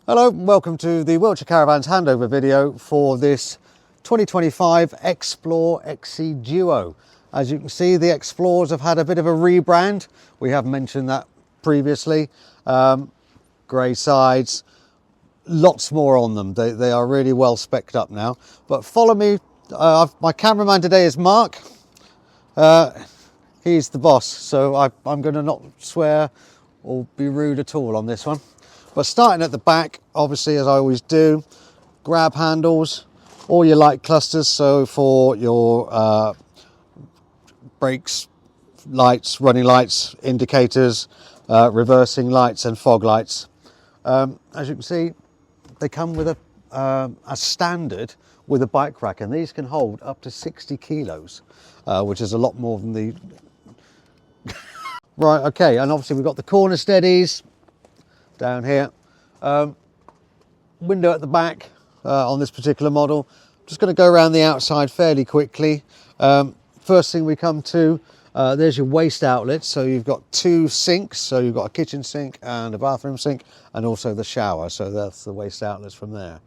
Hello, welcome to the Wiltshire Caravans handover video for this 2025 Xplore XC Duo. As you can see, the Xplores have had a bit of a rebrand. We have mentioned that previously. Grey sides, lots more on them. They are really well specced up now. But follow me. My cameraman today is Mark. He's the boss, so I'm going to not swear or be rude at all on this one. But starting at the back, obviously, as I always do, grab handles, all your light clusters, so for your brakes, lights, running lights, indicators, reversing lights and fog lights. As you can see, they come with a standard with a bike rack, and these can hold up to 60 kilos, which is a lot more than the... Right, okay, and obviously we've got the corner steadies down here. Window at the back on this particular model. Just going to go around the outside fairly quickly. First thing we come to, there's your waste outlets. So you've got two sinks. So you've got a kitchen sink and a bathroom sink, and also the shower. So that's the waste outlets from there.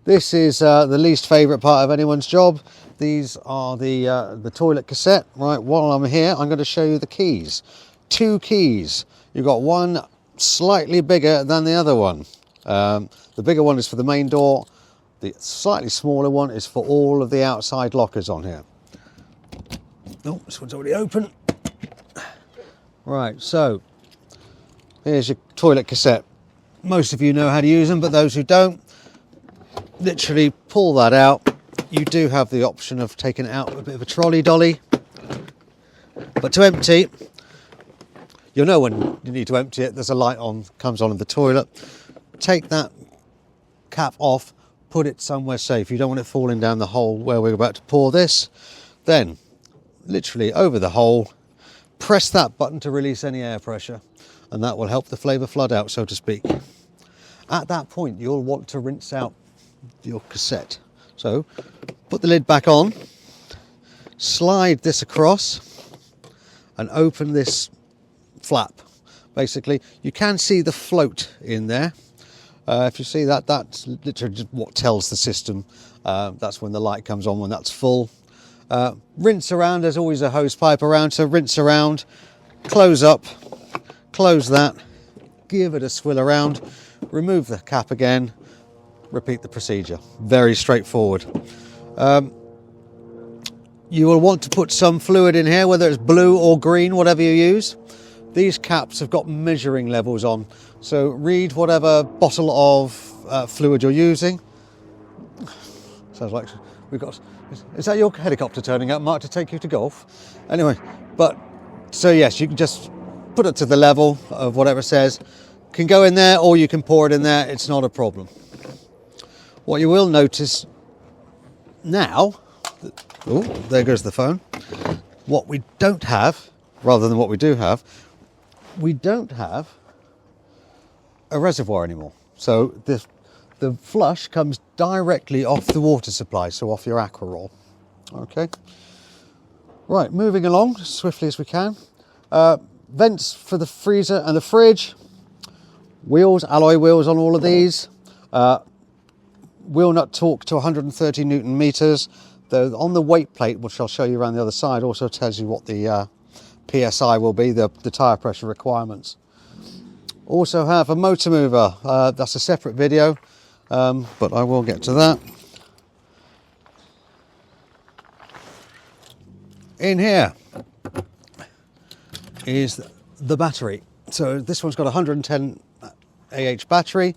This is the least favourite part of anyone's job. These are the toilet cassette. Right, while I'm here, I'm going to show you the keys. Two keys. You've got one slightly bigger than the other one. The bigger one is for the main door. The slightly smaller one is for all of the outside lockers on here. Oh, this one's already open. Right, so here's your toilet cassette. Most of you know how to use them, but those who don't, literally pull that out. You do have the option of taking it out with a bit of a trolley dolly, but to empty, you'll know when you need to empty it. There's a light on, comes on in the toilet. Take that cap off, put it somewhere safe. You don't want it falling down the hole where we're about to pour this. Then, literally over the hole, press that button to release any air pressure, and that will help the flavour flood out, so to speak. At that point, you'll want to rinse out your cassette. So, put the lid back on, slide this across, and open this flap. Basically, you can see the float in there. If you see that, that's literally just what tells the system. That's when the light comes on, when that's full. Rinse around. There's always a hose pipe around, so rinse around, close up, close that, give it a swill around, remove the cap again, repeat the procedure. Very straightforward. You will want to put some fluid in here, whether it's blue or green, whatever you use. These caps have got measuring levels on, so read whatever bottle of fluid you're using. Sounds like we've got... Is that your helicopter turning up, Mark, to take you to golf? Anyway, but so yes, you can just put it to the level of whatever it says. Can go in there, or you can pour it in there. It's not a problem. What you will notice now, oh, there goes the phone. What we don't have, rather than what we do have, we don't have a reservoir anymore. So the flush comes directly off the water supply, so off your aqua roll. Okay. Right, moving along as swiftly as we can. Vents for the freezer and the fridge. Wheels, alloy wheels on all of these. Wheel nut torque to 130 Newton meters. On the weight plate, which I'll show you around the other side, also tells you what the PSI will be, the tyre pressure requirements. Also have a motor mover. That's a separate video, but I will get to that. In here is the battery. So this one's got a 110 AH battery.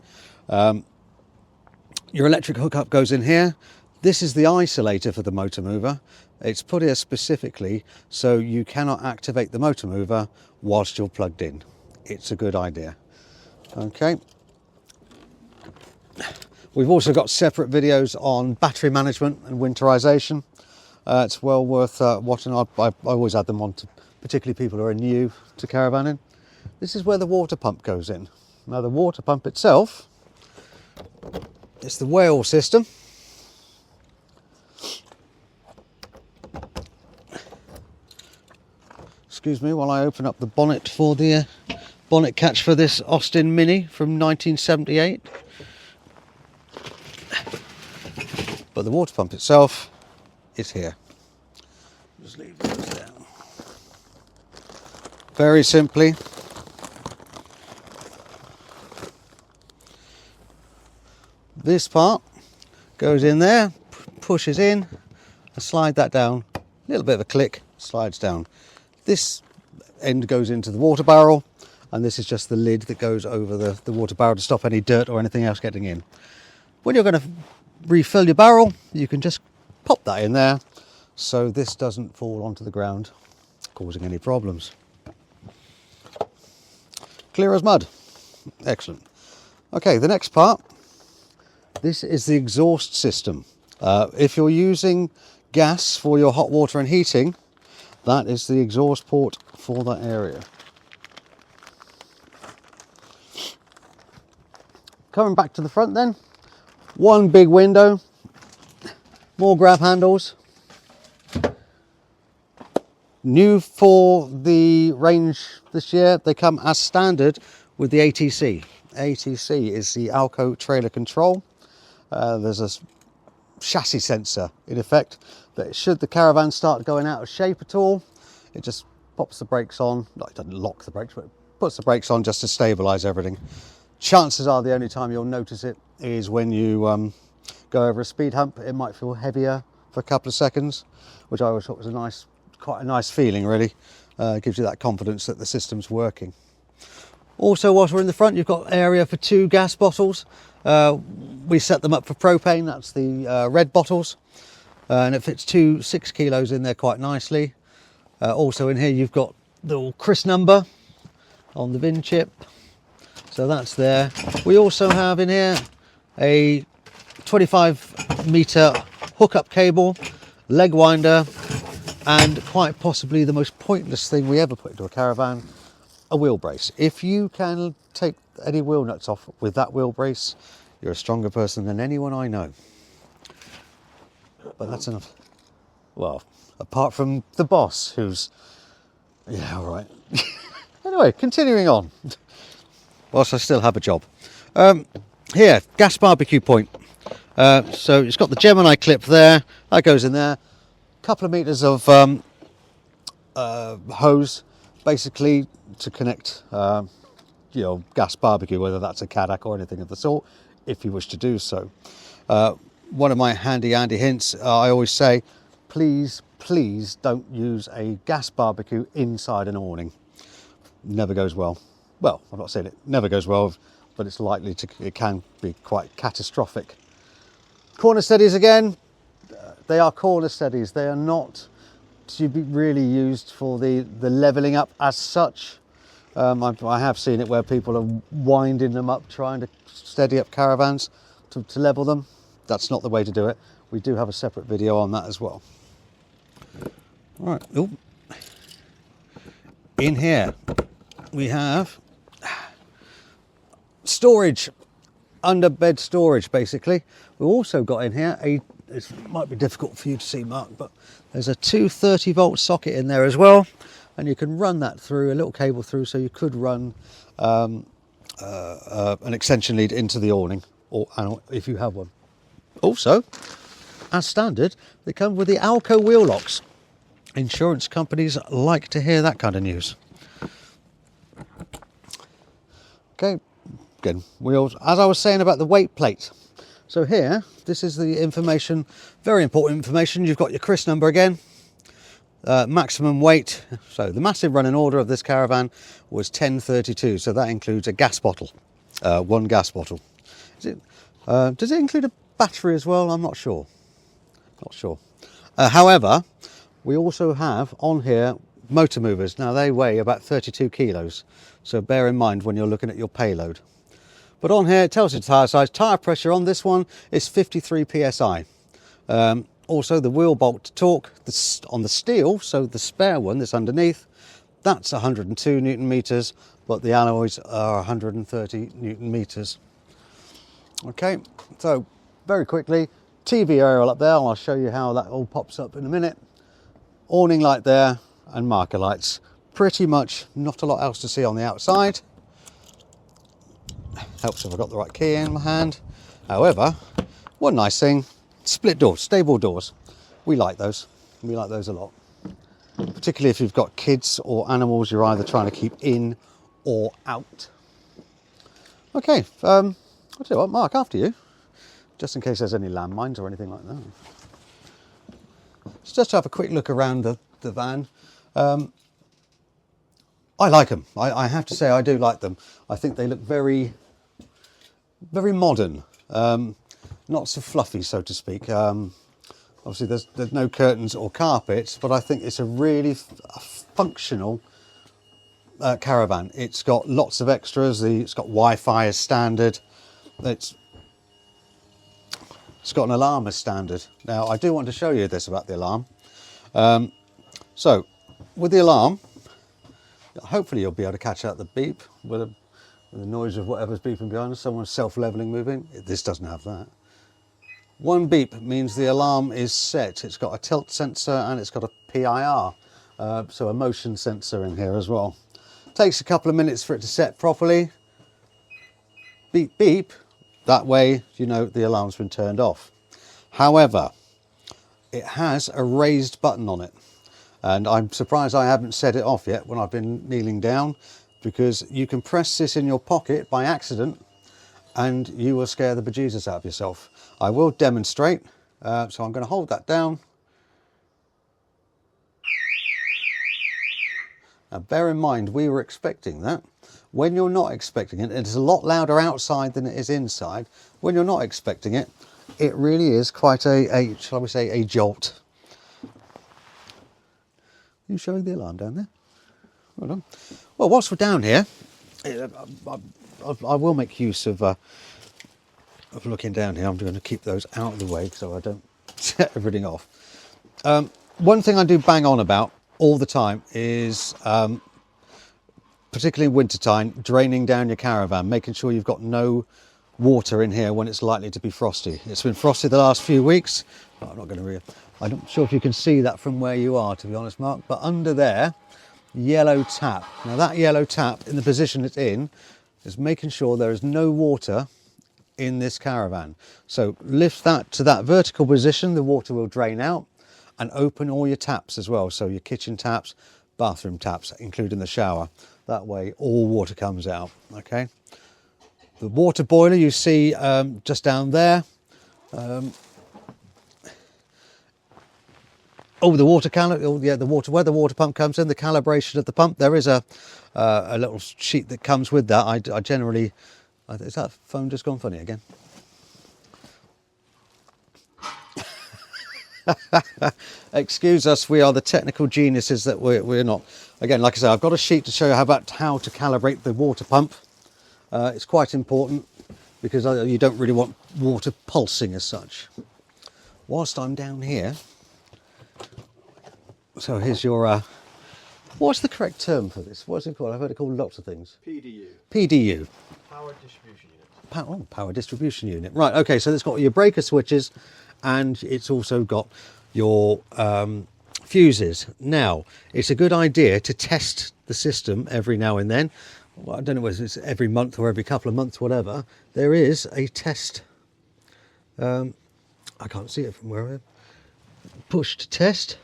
Your electric hookup goes in here. This is the isolator for the motor mover. It's put here specifically so you cannot activate the motor mover whilst you're plugged in. It's a good idea. Okay. We've also got separate videos on battery management and winterization. It's well worth watching. I always add them on to particularly people who are new to caravanning. This is where the water pump goes in. Now the water pump itself, it's the whale system. Excuse me while I open up the bonnet for the bonnet catch for this Austin Mini from 1978. but the water pump itself is here. Just leave those there. Very simply, this part goes in there, pushes in, and slide that down. A little bit of a click, slides down. This end goes into the water barrel, and this is just the lid that goes over the water barrel to stop any dirt or anything else getting in. When you're going to refill your barrel, you can just pop that in there so this doesn't fall onto the ground, causing any problems. Clear as mud. Excellent. Okay, the next part. This is the exhaust system. If you're using gas for your hot water and heating, that is the exhaust port for that area. Coming back to the front then, one big window, more grab handles. New for the range this year, they come as standard with the ATC. ATC is the Alco trailer control. There's a chassis sensor in effect that should the caravan start going out of shape at all, it just pops the brakes on. No, it doesn't lock the brakes, but it puts the brakes on just to stabilize everything. Chances are the only time you'll notice it is when you go over a speed hump. It might feel heavier for a couple of seconds, which I always thought was quite a nice feeling, really. Gives you that confidence that the system's working. Also, whilst we're in the front, you've got area for 2 gas bottles. We set them up for propane, that's the red bottles, and it fits 2 6 kilos in there quite nicely. Also in here you've got the little Chris number on the VIN chip, so that's there. We also have in here a 25 meter hookup cable, leg winder, and quite possibly the most pointless thing we ever put into a caravan, a wheel brace. If you can take any wheel nuts off with that wheel brace, you're a stronger person than anyone I know. But that's enough. Well, apart from the boss, who's, yeah, all right. Anyway, continuing on, whilst I still have a job. Here, gas barbecue point. So it's got the Gemini clip there, that goes in there. Couple of meters of hose, basically to connect gas barbecue, whether that's a Cadac or anything of the sort, if you wish to do so. One of my handy hints, I always say, please don't use a gas barbecue inside an awning. Never goes well. Well, I'm not saying it never goes well, but it's likely to, it can be quite catastrophic. Corner steadies again, they are corner steadies. They are not to be really used for the levelling up as such. I have seen it where people are winding them up, trying to steady up caravans to level them. That's not the way to do it. We do have a separate video on that as well. All right. Ooh. In here we have storage, under bed storage basically. We've also got in here it might be difficult for you to see, Mark, but there's a 230 volt socket in there as well, and you can run that through a little cable through, so you could run an extension lead into the awning, or if you have one. Also, as standard, they come with the Alco wheel locks. Insurance companies like to hear that kind of news. Okay, again, wheels. As I was saying about the weight plate. So here, this is the information, very important information. You've got your Chris number again, maximum weight. So the massive running order of this caravan was 1032. So that includes a gas bottle, 1 gas bottle. Does it include a battery as well? I'm not sure. However, we also have on here motor movers. Now they weigh about 32 kilos. So bear in mind when you're looking at your payload. But on here it tells you the tyre size. Tyre pressure on this one is 53 psi. Also the wheel bolt torque on the steel, so the spare one that's underneath, that's 102 Newton meters, but the alloys are 130 Newton meters. Okay, so very quickly, TV aerial up there, and I'll show you how that all pops up in a minute. Awning light there and marker lights. Pretty much not a lot else to see on the outside. Helps if I've got the right key in my hand. However, one nice thing, split doors, stable doors. We like those. We like those a lot. Particularly if you've got kids or animals you're either trying to keep in or out. Okay, I'll tell you what, Mark, after you, just in case there's any landmines or anything like that. So just to have a quick look around the van. I like them. I have to say I do like them. I think they look very, very modern. Not so fluffy, so to speak. Obviously there's no curtains or carpets, but I think it's a really functional caravan. It's got lots of extras. It's got Wi-Fi as standard. It's got an alarm as standard. Now I do want to show you this about the alarm. So with the alarm, hopefully you'll be able to catch out the beep with the noise of whatever's beeping behind us. Someone's self-leveling moving. This doesn't have that. One beep means the alarm is set. It's got a tilt sensor and it's got a PIR, so a motion sensor in here as well. Takes a couple of minutes for it to set properly. Beep beep. That way you know the alarm's been turned off. However, it has a raised button on it. And I'm surprised I haven't set it off yet when I've been kneeling down, because you can press this in your pocket by accident and you will scare the bejesus out of yourself. I will demonstrate. So I'm going to hold that down. Now bear in mind, we were expecting that. When you're not expecting it, it's a lot louder outside than it is inside. When you're not expecting it, it really is quite a shall we say, a jolt. You showing the alarm down there? Well done. Well, whilst we're down here, I will make use of looking down here. I'm going to keep those out of the way so I don't set everything off. One thing I do bang on about all the time is, particularly in wintertime, draining down your caravan, making sure you've got no water in here when it's likely to be frosty. It's been frosty the last few weeks. But I'm not sure if you can see that from where you are, to be honest, Mark, but under there, yellow tap. Now that yellow tap, in the position it's in, is making sure there is no water in this caravan. So lift that to that vertical position, the water will drain out, and open all your taps as well. So your kitchen taps, bathroom taps, including the shower. That way all water comes out, okay? The water boiler you see just down there. The water the water, where the water pump comes in, the calibration of the pump. There is a little sheet that comes with that. I generally, is that phone just gone funny again? Excuse us, we are the technical geniuses that we're not. Again, like I say, I've got a sheet to show you how to calibrate the water pump. It's quite important because you don't really want water pulsing as such. Whilst I'm down here, so here's your, what's the correct term for this? What's it called? I've heard it called lots of things. PDU. PDU. Power distribution unit. Power distribution unit. Right, okay, so it's got your breaker switches and it's also got your fuses. Now, it's a good idea to test the system every now and then. Well, I don't know whether it's every month or every couple of months, whatever. There is a test. I can't see it from where I am. Push to test.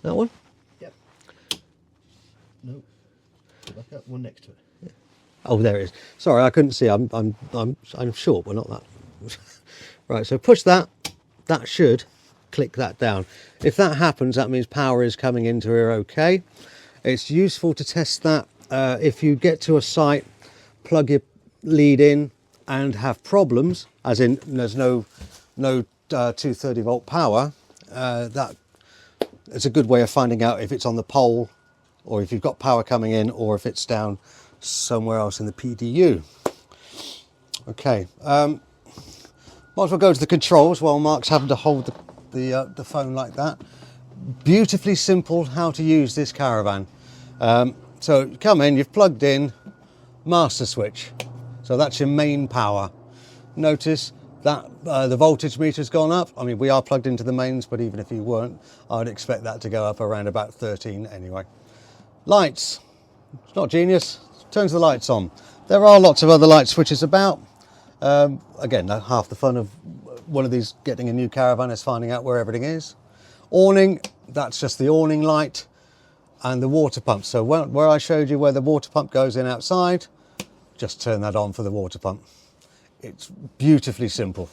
That one? Yep. No. Like that one next to it. Yeah. Oh, there it is. Sorry, I couldn't see. I'm short, but not that. Right. So push that. That should click that down. If that happens, that means power is coming into here. Okay. It's useful to test that if you get to a site, plug your lead in, and have problems, as in there's no 230 volt power. That it's a good way of finding out if it's on the pole or if you've got power coming in or if it's down somewhere else in the PDU. Okay, might as well go to the controls while Mark's having to hold the phone like that. Beautifully simple how to use this caravan. So you come in, you've plugged in master switch, so that's your main power. Notice that the voltage meter's gone up. I mean, we are plugged into the mains, but even if you weren't, I'd expect that to go up around about 13 anyway. Lights, it's not genius, turns the lights on. There are lots of other light switches about. Again, half the fun of one of these getting a new caravan is finding out where everything is. Awning, that's just the awning light, and the water pump. So where I showed you where the water pump goes in outside, just turn that on for the water pump. It's beautifully simple.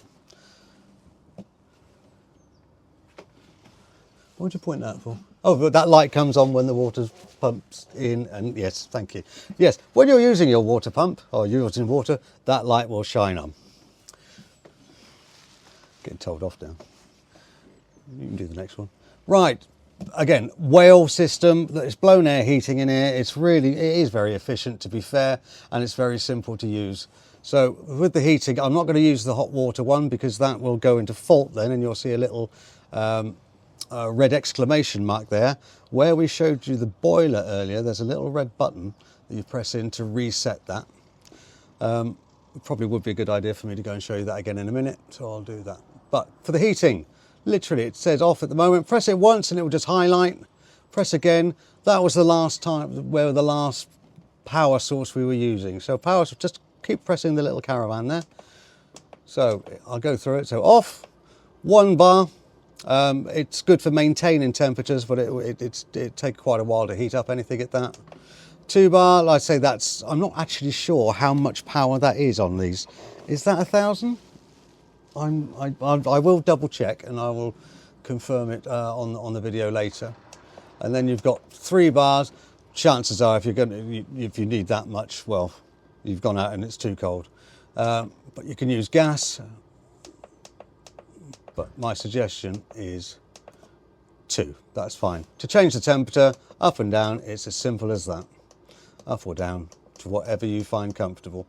What would you point that for? Oh, but that light comes on when the water pumps in, and yes, thank you. Yes, when you're using your water pump, or you're using water, that light will shine on. Getting told off now. You can do the next one. Right, again, whale system, it's blown air heating in here. It is very efficient, to be fair, and it's very simple to use. So with the heating, I'm not going to use the hot water one because that will go into fault then, and you'll see a little red exclamation mark there. Where we showed you the boiler earlier, there's a little red button that you press in to reset that. It probably would be a good idea for me to go and show you that again in a minute, so I'll do that. But for the heating, literally it says off at the moment. Press it once and it will just highlight. Press again. That was the last time, where the last power source we were using. So power, just keep pressing the little caravan there. So I'll go through it. So off, 1 bar. It's good for maintaining temperatures, but it takes quite a while to heat up anything at that. 2 bar, I'd say that's, I'm not actually sure how much power that is on these. Is that 1,000? I will double check and I will confirm it on the video later. And then you've got 3 bars. Chances are, if you need that much, well, you've gone out and it's too cold. But you can use gas. But my suggestion is 2. That's fine. To change the temperature up and down, it's as simple as that. Up or down to whatever you find comfortable.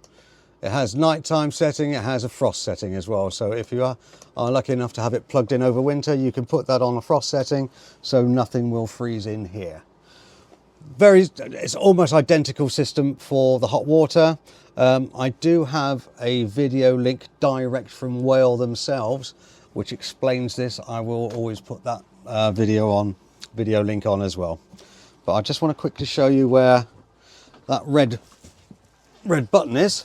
It has nighttime setting, it has a frost setting as well. So if you are lucky enough to have it plugged in over winter, you can put that on a frost setting so nothing will freeze in here. It's almost identical system for the hot water. I do have a video link direct from Whale themselves, which explains this. I will always put that video link on as well. But I just want to quickly show you where that red button is.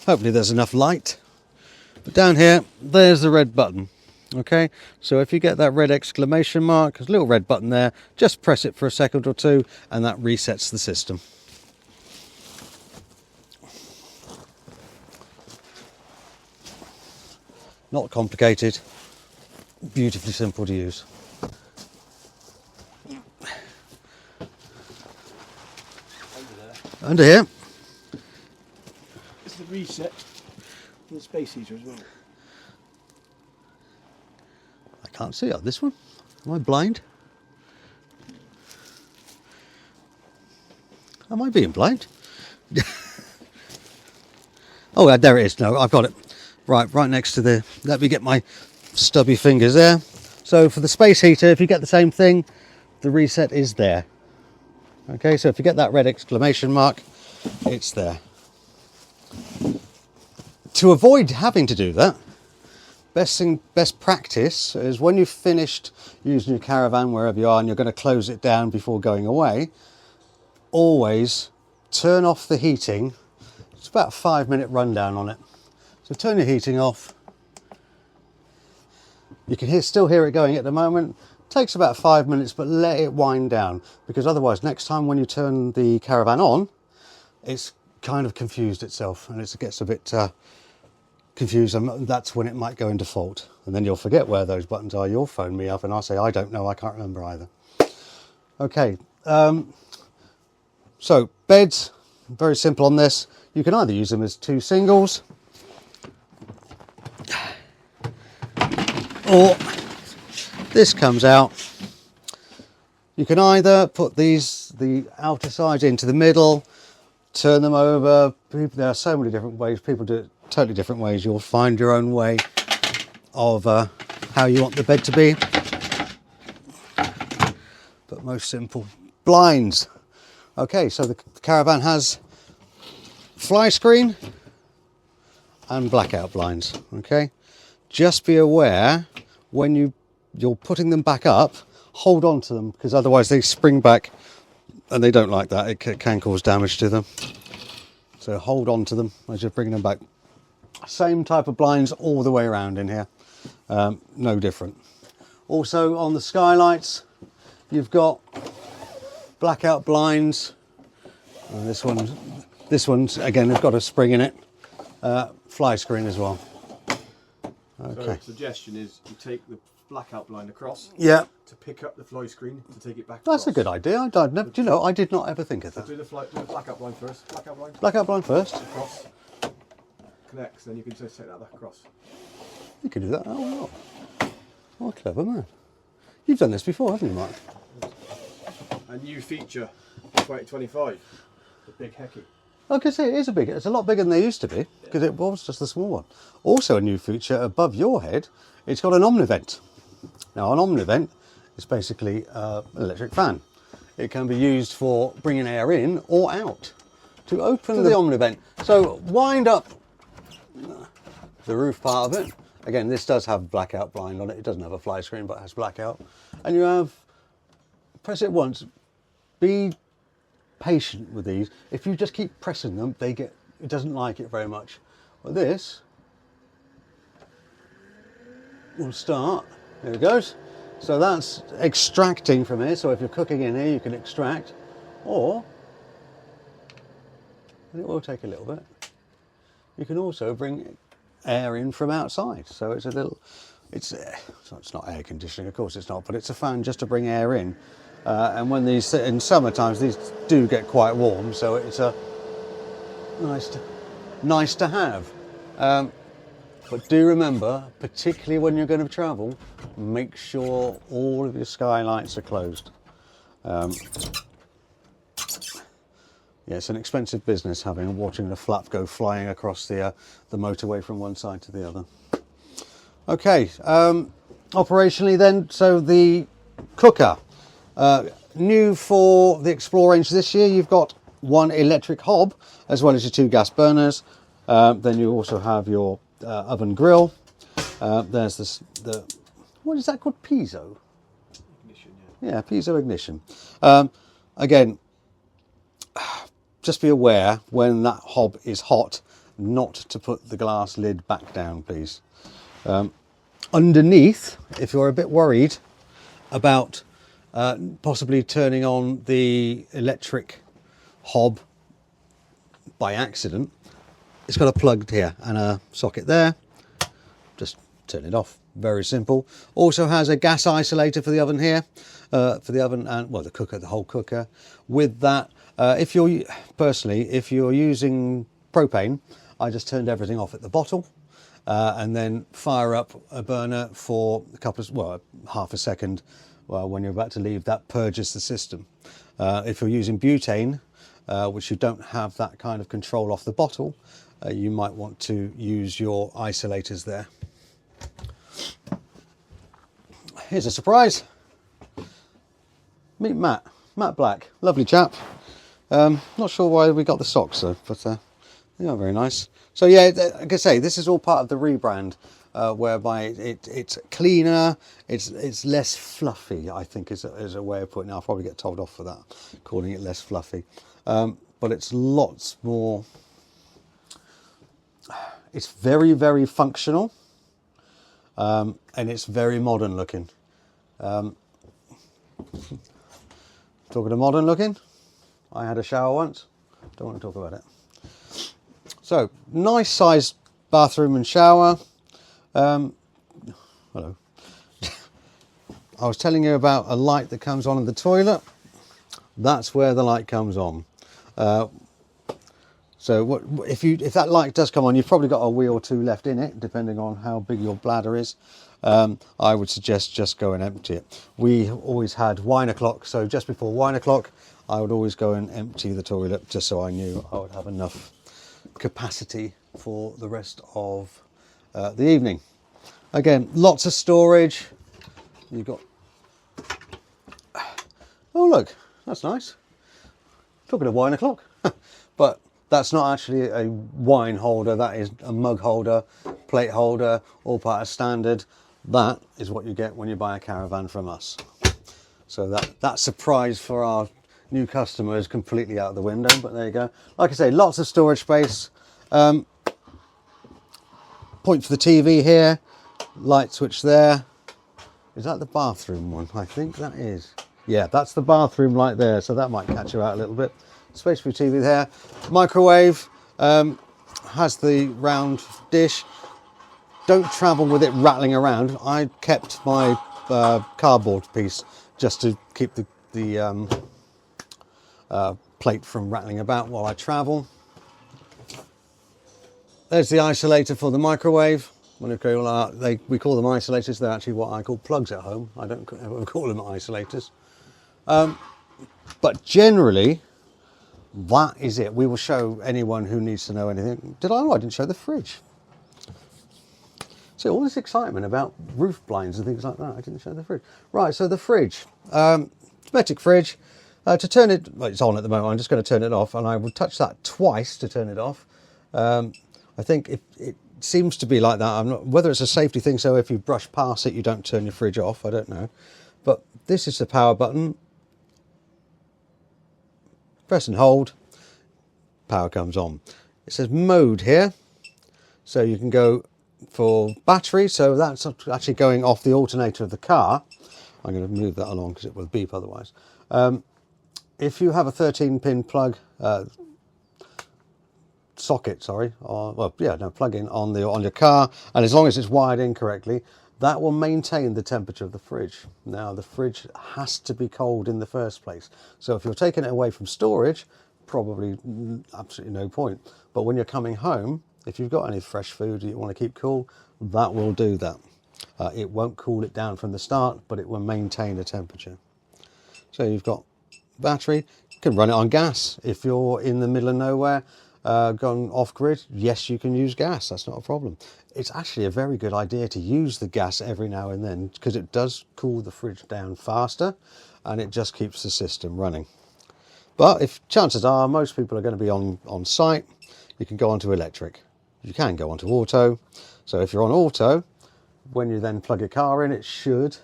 Hopefully there's enough light. But down here, there's the red button. Okay, so if you get that red exclamation mark, there's a little red button there, just press it for a second or two and that resets the system. Not complicated, beautifully simple to use. Under here. It's the reset for the space heater as well. I can't see it. This one? Am I blind? Am I being blind? Oh, there it is. No, I've got it. Right next to the... Let me get my stubby fingers there. So for the space heater, if you get the same thing, the reset is there. Okay, so if you get that red exclamation mark, it's there. To avoid having to do that, best practice is when you've finished using your caravan wherever you are and you're going to close it down before going away, always turn off the heating. It's about a 5-minute rundown on it. So turn your heating off. You can still hear it going at the moment. It takes about 5 minutes, but let it wind down, because otherwise next time when you turn the caravan on, it's kind of confused itself and it gets a bit confused, and that's when it might go into fault. And then you'll forget where those buttons are. You'll phone me up and I'll say, I don't know, I can't remember either. Okay, so beds, very simple on this. You can either use them as 2 singles, or this comes out. You can either put the outer sides into the middle, turn them over. There are so many different ways. People do it totally different ways. You'll find your own way of how you want the bed to be. But most simple. Blinds. Okay, so the caravan has fly screen and blackout blinds. Okay, just be aware when you're putting them back up, hold on to them, because otherwise they spring back and they don't like that. It can cause damage to them. So hold on to them as you're bringing them back. Same type of blinds all the way around in here, no different. Also on the Skylights, you've got blackout blinds. And this one's again, it's got a spring in it. Fly screen as well. Okay. So the suggestion is you take the blackout blind across. Yeah. To pick up the fly screen to take it back. That's a good idea. Do you know? I did not ever think of that. Do the blackout blind first. Blackout blind. Blackout blind first. Across. Connects. Then you can just take that back across. You can do that. Oh, wow. Oh, clever man. You've done this before, haven't you, Mark? A new feature, 2025. The big hecky. I can say it's a lot bigger than they used to be, because it was just a small one. Also a new feature above your head, it's got an omnivent. Now an omnivent is basically an electric fan. It can be used for bringing air in or out. To open the omnivent, so wind up the roof part of it. Again, this does have blackout blind on it. It doesn't have a fly screen, but it has blackout. And you have, press it once, be patient with these. If you just keep pressing them, it doesn't like it very much. But this will start, there it goes. So that's extracting from here. So if you're cooking in here, you can extract, or, and it will take a little bit, you can also bring air in from outside. So it's a little, it's not air conditioning, of course it's not, but it's a fan just to bring air in. And when these, in summer times, these do get quite warm, so it's a nice to have. But do remember, particularly when you're going to travel, make sure all of your skylights are closed. Yeah, it's an expensive business watching the flap go flying across the motorway from one side to the other. Okay, operationally then, so the cooker. New for the Xplore range this year, you've got one electric hob as well as your 2 gas burners. Then you also have your oven grill. There's what is that called? Piezo? Ignition, yeah, piezo ignition. Again, just be aware when that hob is hot not to put the glass lid back down, please. Underneath, if you're a bit worried about possibly turning on the electric hob by accident, it's got a plug here and a socket there. Just turn it off, very simple. Also has a gas isolator for the oven here, for the oven and, well, the cooker, the whole cooker. With that, if you're using propane, I just turned everything off at the bottle. And then fire up a burner for half a second when you're about to leave. That purges the system. If you're using butane, which you don't have that kind of control off the bottle, you might want to use your isolators there. Here's a surprise. Meet Matt Black, lovely chap. Not sure why we got the socks though, but they are very nice. So yeah, like I say, this is all part of the rebrand, whereby it's cleaner, it's less fluffy, I think is a way of putting it. I'll probably get told off for that, calling it less fluffy. But it's lots more, it's very, very functional, and it's very modern looking. Talking of modern looking, I had a shower once, don't want to talk about it. So, nice sized bathroom and shower. Hello. I was telling you about a light that comes on in the toilet. That's where the light comes on. So if that light does come on, you've probably got a wee or two left in it, depending on how big your bladder is. I would suggest just go and empty it. We always had wine o'clock, so just before wine o'clock, I would always go and empty the toilet, just so I knew I would have enough capacity for the rest of the evening. Again, lots of storage. You've got, oh look, that's nice. Talking of wine o'clock, but that's not actually a wine holder, that is a mug holder, plate holder, all part of standard. That is what you get when you buy a caravan from us. So that surprise for our new customer is completely out the window, but there you go. Like I say, lots of storage space. Point for the TV here, light switch there. Is that the bathroom one? I think that is. Yeah, that's the bathroom light there, so that might catch you out a little bit. Space for your TV there. Microwave has the round dish. Don't travel with it rattling around. I kept my cardboard piece just to keep the plate from rattling about while I travel. There's the isolator for the microwave. We call them isolators. They're actually what I call plugs at home. I don't ever call them isolators. But generally, that is it. We will show anyone who needs to know anything. I didn't show the fridge. So all this excitement about roof blinds and things like that, I didn't show the fridge. Right, so the fridge, hermetic fridge. To turn it, well, it's on at the moment. I'm just going to turn it off, and I will touch that twice to turn it off. I think it seems to be like that. I'm not whether it's a safety thing. So if you brush past it, you don't turn your fridge off. I don't know, but this is the power button. Press and hold. Power comes on. It says mode here, so you can go for battery, so that's actually going off the alternator of the car. I'm going to move that along because it will beep otherwise. If you have a 13-pin plug socket, sorry, or plug-in on your car, and as long as it's wired in correctly, that will maintain the temperature of the fridge. Now, the fridge has to be cold in the first place, so if you're taking it away from storage, probably absolutely no point. But when you're coming home, if you've got any fresh food you want to keep cool, that will do that. It won't cool it down from the start, but it will maintain a temperature. So you've got battery. You can run it on gas. If you're in the middle of nowhere, gone off grid, yes, you can use gas. That's not a problem. It's actually a very good idea to use the gas every now and then because it does cool the fridge down faster and it just keeps the system running. But if chances are most people are going to be on site, you can go onto electric. You can go onto auto. So if you're on auto, when you then plug your car in, it should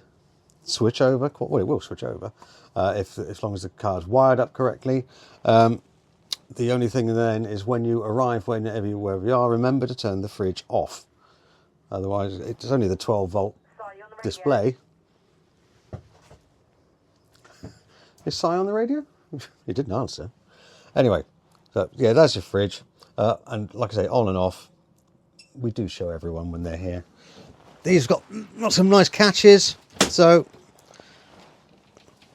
switch over. Well, it will switch over as long as the car's wired up correctly. The only thing then is when you arrive, wherever you are, remember to turn the fridge off. Otherwise, it's only the 12-volt display. Is Si on the radio? He didn't answer. Anyway, so yeah, that's your fridge. And like I say, on and off. We do show everyone when they're here. These got some nice catches. So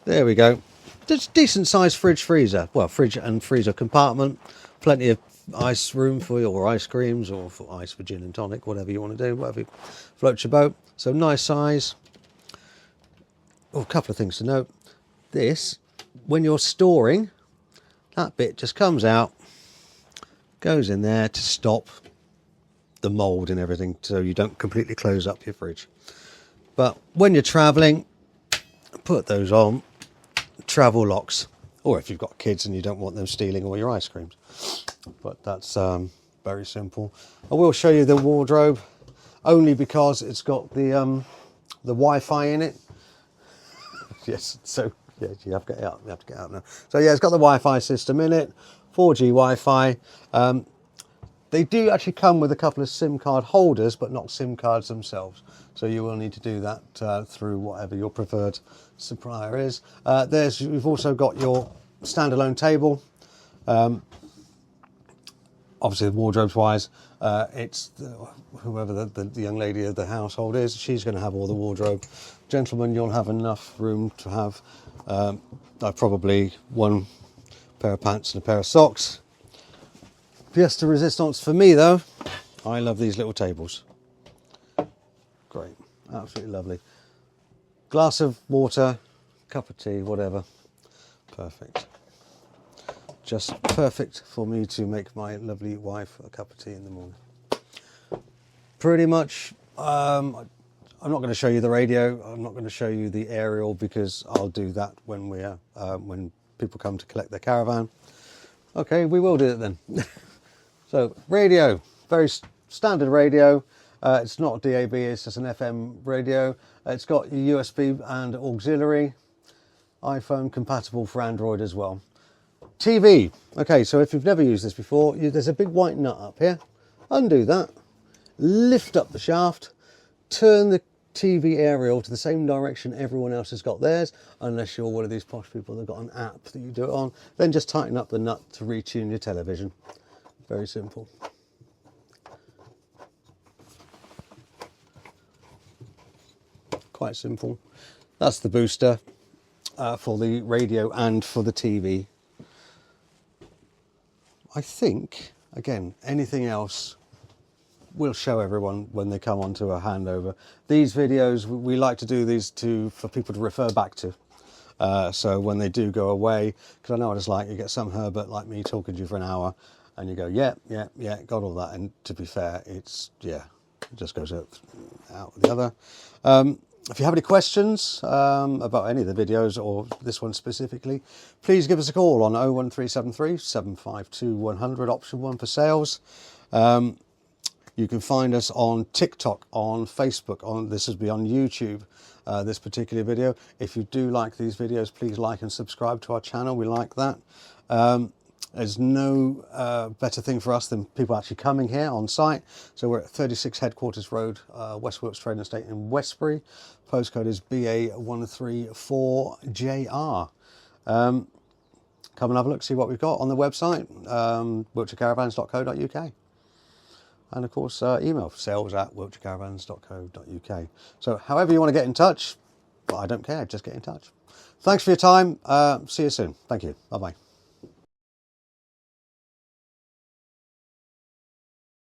there we go. Just decent sized fridge freezer. Well, fridge and freezer compartment. Plenty of ice room for your ice creams or for ice for gin and tonic, whatever you want to do, whatever floats your boat. So nice size. Oh, a couple of things to note. This, when you're storing, that bit just comes out, goes in there to stop the mold and everything, so you don't completely close up your fridge. But when you're traveling, put those on. Travel locks, or if you've got kids and you don't want them stealing all your ice creams. But that's very simple. I will show you the wardrobe only because it's got the Wi-Fi in it. Yes, so yeah, you have to get out. You have to get out now. So yeah, it's got the Wi-Fi system in it, 4G Wi-Fi. They do actually come with a couple of SIM card holders, but not SIM cards themselves. So you will need to do that through whatever your preferred supplier is. You've also got your standalone table. Obviously, the wardrobes wise, it's whoever the young lady of the household is, she's going to have all the wardrobe. Gentlemen, you'll have enough room to have probably one pair of pants and a pair of socks. Pièce de resistance for me though, I love these little tables. Great, absolutely lovely. Glass of water, cup of tea, whatever. Perfect. Just perfect for me to make my lovely wife a cup of tea in the morning. Pretty much, I'm not going to show you the radio. I'm not going to show you the aerial because I'll do that when people come to collect their caravan. Okay, we will do it then. So radio, very standard radio. It's not DAB, it's just an FM radio. It's got USB and auxiliary. iPhone compatible for Android as well. TV. Okay, so if you've never used this before, there's a big white nut up here. Undo that, lift up the shaft, turn the TV aerial to the same direction everyone else has got theirs, unless you're one of these posh people that have got an app that you do it on. Then just tighten up the nut to retune your television. Very simple. Quite simple. That's the booster for the radio and for the TV. I think, again, anything else we'll show everyone when they come onto a handover. These videos, we like to do these for people to refer back to. So when they do go away, because I know what it's like, you get some Herbert like me talking to you for an hour and you go, yeah, got all that. And to be fair, it just goes out the other. If you have any questions about any of the videos or this one specifically, please give us a call on 01373 752 100, option 1 for sales. You can find us on TikTok, on Facebook, this will be on YouTube, this particular video. If you do like these videos, please like and subscribe to our channel. We like that. There's no better thing for us than people actually coming here on site. So we're at 36 Headquarters Road, West Wilts Trading Estate in Westbury. Postcode is BA134JR. Come and have a look, see what we've got on the website, wiltshirecaravans.co.uk. And of course, email sales@wiltshirecaravans.co.uk. So however you want to get in touch, but I don't care, just get in touch. Thanks for your time. See you soon. Thank you. Bye-bye.